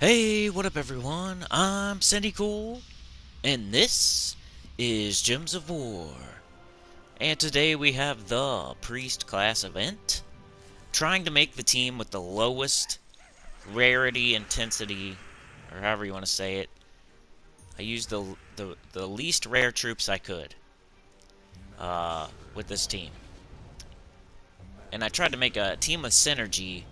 Hey, what up everyone? I'm Sinnycool, and this is Gems of War. And today we have the Priest class event, trying to make the team with the lowest rarity, intensity, or however you want to say it. I used the least rare troops I could with this team. And I tried to make a team with synergy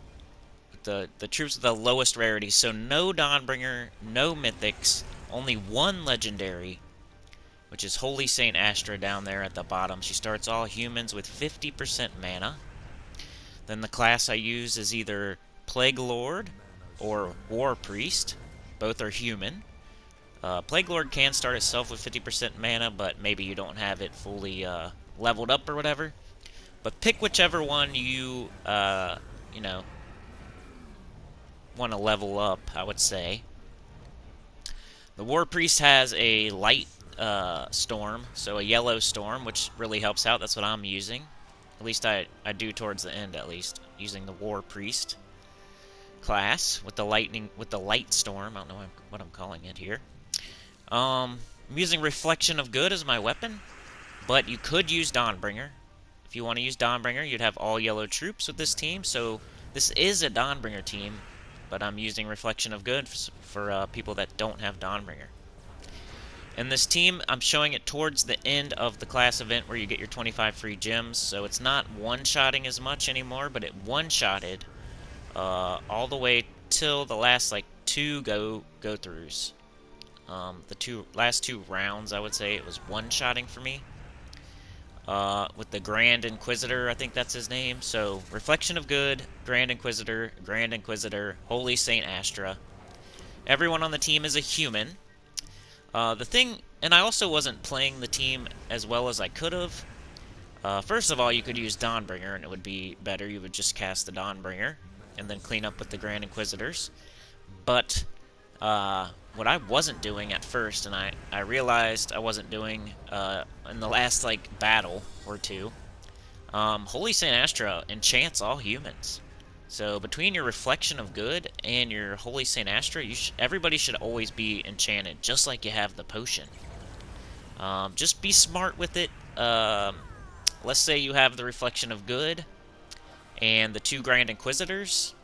with the troops with the lowest rarity, so no dawnbringer, no mythics, only one legendary, which is Holy Saint Astra down there at the bottom. She starts all humans with 50% mana. Then the class I use is either Plague Lord or War Priest. Both are human. Plague Lord can start itself with 50% mana, but maybe you don't have it fully leveled up or whatever. But pick whichever one you, want to level up, I would say. The War Priest has a light storm, so a yellow storm, which really helps out. That's what I'm using. At least I do towards the end, at least, using the War Priest class with the light storm. I don't know what I'm calling it here. I'm using Reflection of Good as my weapon, but you could use Dawnbringer. If you want to use Dawnbringer, you'd have all yellow troops with this team, so this is a Dawnbringer team, but I'm using Reflection of Good for people that don't have Dawnbringer. And this team, I'm showing it towards the end of the class event where you get your 25 free gems, so it's not one-shotting as much anymore, but it one-shotted all the way till the last, like, two go-throughs. The last two rounds, I would say, it was one-shotting for me. With the Grand Inquisitor, I think that's his name. So, Reflection of Good, Grand Inquisitor, Holy Saint Astra. Everyone on the team is a human. The thing, and I also wasn't playing the team as well as I could have. First of all, you could use Dawnbringer, and it would be better. You would just cast the Dawnbringer, and then clean up with the Grand Inquisitors. But, what I wasn't doing at first, and I realized I wasn't doing in the last, like, battle or two, Holy Saint Astra enchants all humans. So between your Reflection of Good and your Holy Saint Astra, everybody should always be enchanted, just like you have the potion. Just be smart with it. Let's say you have the Reflection of Good and the two Grand Inquisitors.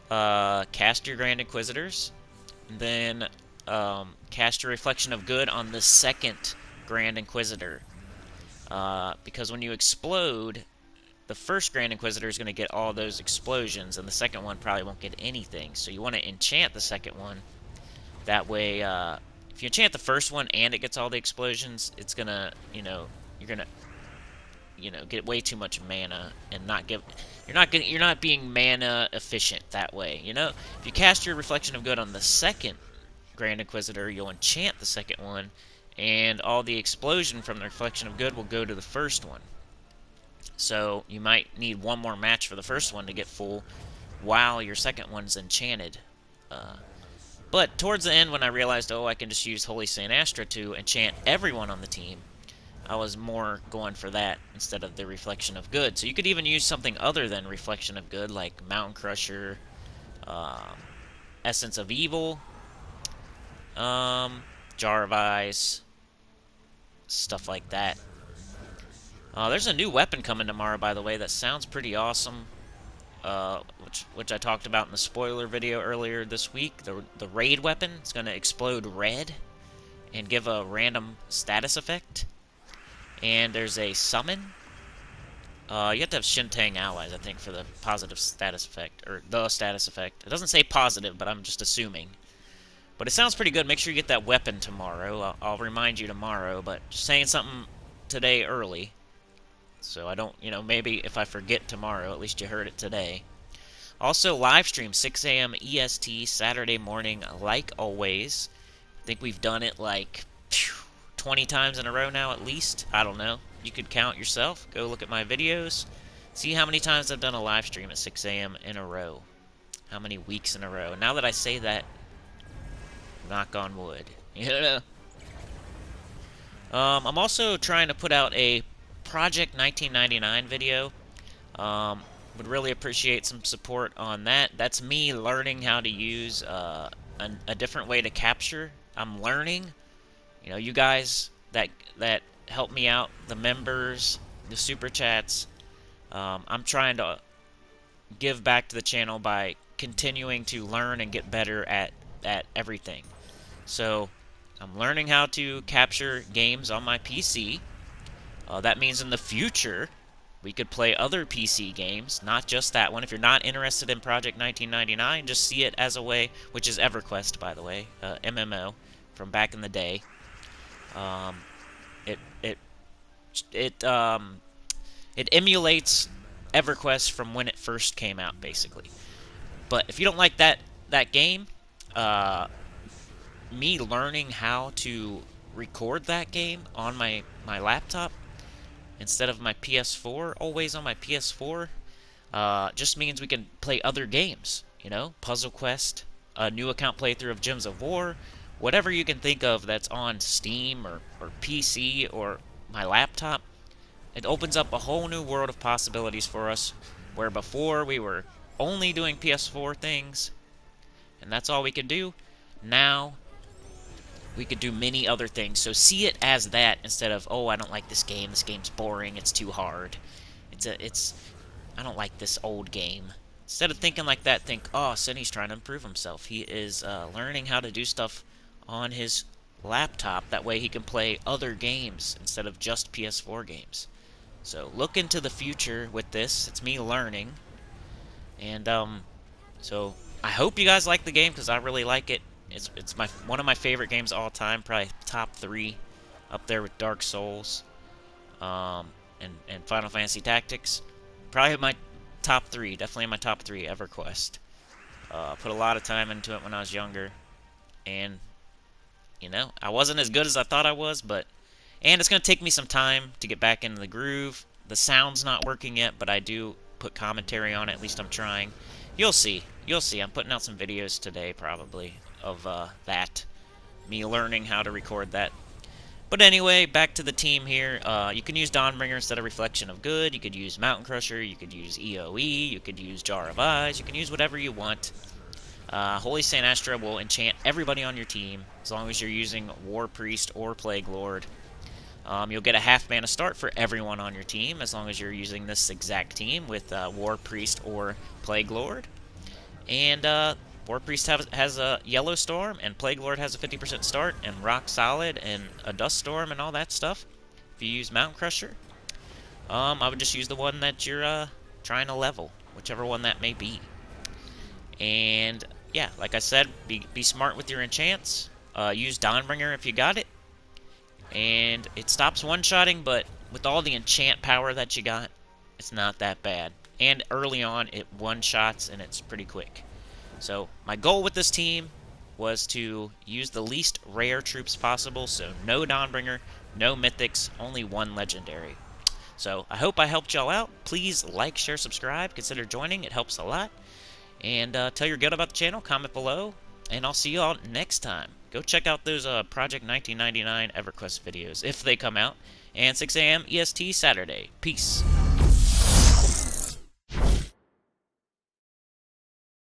Cast your Grand Inquisitors, and then cast your Reflection of Good on the second Grand Inquisitor. Because when you explode, the first Grand Inquisitor is going to get all those explosions, and the second one probably won't get anything. So you want to enchant the second one. That way, if you enchant the first one and it gets all the explosions, it's gonna, you're gonna, get way too much mana and not give. You're not being mana efficient that way. If you cast your Reflection of Good on the second Grand Inquisitor, you'll enchant the second one, and all the explosion from the Reflection of Good will go to the first one. So you might need one more match for the first one to get full while your second one's enchanted. But towards the end, when I realized, I can just use Holy Saint Astra to enchant everyone on the team, I was more going for that instead of the Reflection of Good. So you could even use something other than Reflection of Good, like Mountain Crusher, Essence of Evil, Jar of Eyes, stuff like that. There's a new weapon coming tomorrow, by the way, that sounds pretty awesome, which I talked about in the spoiler video earlier this week. The raid weapon is going to explode red and give a random status effect. And there's a summon. You have to have Shintang allies, I think, for the positive status effect, or the status effect. It doesn't say positive, but I'm just assuming. But it sounds pretty good. Make sure you get that weapon tomorrow. I'll remind you tomorrow, but just saying something today early. So I don't, maybe if I forget tomorrow, at least you heard it today. Also, live stream 6 a.m. EST Saturday morning, like always. I think we've done it like 20 times in a row now, at least. I don't know. You could count yourself. Go look at my videos. See how many times I've done a live stream at 6 a.m. in a row. How many weeks in a row. Now that I say that, knock on wood. I'm also trying to put out a Project 1999 video. would really appreciate some support on that. That's me learning how to use a different way to capture. I'm learning. You know, you guys that help me out, the members, the super chats. I'm trying to give back to the channel by continuing to learn and get better at everything. So I'm learning how to capture games on my PC. That means in the future we could play other PC games, not just that one. If you're not interested in Project 1999, just see it as a way, which is EverQuest, by the way, MMO from back in the day. It it it it emulates EverQuest from when it first came out, basically. But if you don't like that game, me learning how to record that game on my laptop instead of my PS4, always on my PS4, just means we can play other games. You know, Puzzle Quest, a new account playthrough of Gems of War, whatever you can think of that's on Steam or PC or my laptop. It opens up a whole new world of possibilities for us, where before we were only doing PS4 things, and that's all we could do. Now we could do many other things. So see it as that instead of, oh, I don't like this game. This game's boring. It's too hard. I don't like this old game. Instead of thinking like that, think, oh, Sinny's trying to improve himself. He is learning how to do stuff on his laptop. That way he can play other games instead of just PS4 games. So look into the future with this. It's me learning. And so I hope you guys like the game, because I really like it. It's one of my favorite games of all time, probably top 3, up there with Dark Souls, and Final Fantasy Tactics. Probably my top 3, definitely in my top 3. EverQuest. Put a lot of time into it when I was younger, and you know, I wasn't as good as I thought I was, and it's gonna take me some time to get back into the groove. The sound's not working yet, but I do put commentary on it. At least I'm trying. You'll see. You'll see. I'm putting out some videos today, probably, of that. Me learning how to record that. But anyway, back to the team here. You can use Dawnbringer instead of Reflection of Good. You could use Mountain Crusher. You could use EOE. You could use Jar of Eyes. You can use whatever you want. Holy Saint Astra will enchant everybody on your team, as long as you're using War Priest or Plague Lord. You'll get a half mana start for everyone on your team, as long as you're using this exact team with War Priest or Plague Lord. And War Priest has a Yellow Storm, and Plague Lord has a 50% start, and Rock Solid, and a Dust Storm, and all that stuff. If you use Mountain Crusher, I would just use the one that you're trying to level, whichever one that may be. And yeah, like I said, be smart with your enchants. Use Dawnbringer if you got it. And it stops one-shotting, but with all the enchant power that you got, it's not that bad. And early on, it one-shots, and it's pretty quick. So my goal with this team was to use the least rare troops possible, so no Dawnbringer, no mythics, only one legendary. So I hope I helped y'all out. Please like, share, subscribe, consider joining. It helps a lot. And tell your good about the channel, comment below, and I'll see you all next time. Go check out those Project 1999 EverQuest videos, if they come out, and 6 a.m. EST Saturday. Peace.